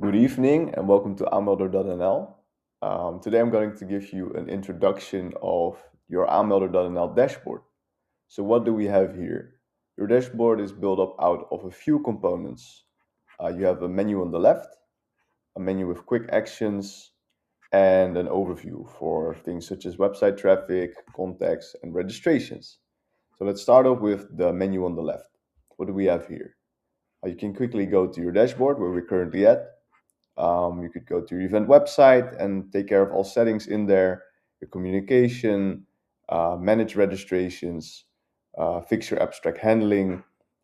Good evening and welcome to aanmelder.nl. Today I'm going to give you an introduction of your aanmelder.nl dashboard. So what do we have here? Your dashboard is built up out of a few components. You have a menu on the left, a menu with quick actions, and an overview for things such as website traffic, contacts, and registrations. So let's start off with the menu on the left. What do we have here? You can quickly go to your dashboard where we're currently at. You could go to your event website and take care of all settings in there, your communication, manage registrations, fix your abstract handling.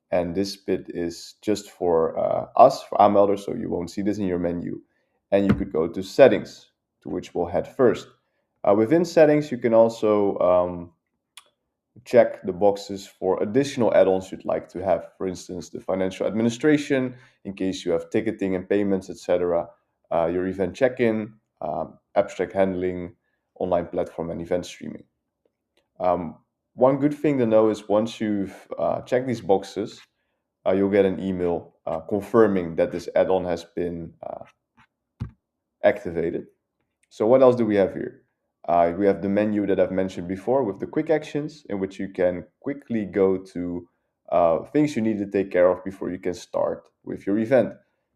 And this bit is just for us, for aanmelder, so you won't see this in your menu. And you could go to settings, to which we'll head first. Within settings, you can also check the boxes for additional add-ons you'd like to have. For instance, the financial administration, in case you have ticketing and payments, etc. Your event check-in, abstract handling, online platform, and event streaming. One good thing to know is once you've checked these boxes, you'll get an email confirming that this add-on has been activated. So what else do we have here? We have the menu that I've mentioned before with the quick actions, in which you can quickly go to things you need to take care of before you can start with your event,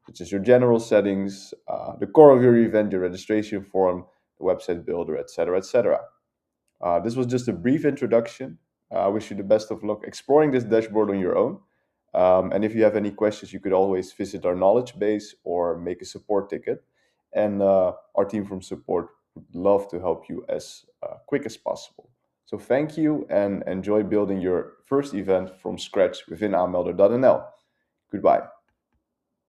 such as your general settings, the core of your event, your registration form, the website builder, etc., etc. This was just a brief introduction. I wish you the best of luck exploring this dashboard on your own. And if you have any questions, you could always visit our knowledge base or make a support ticket. And our team from support would love to help you as quick as possible. So thank you and enjoy building your first event from scratch within aanmelder.nl. Goodbye.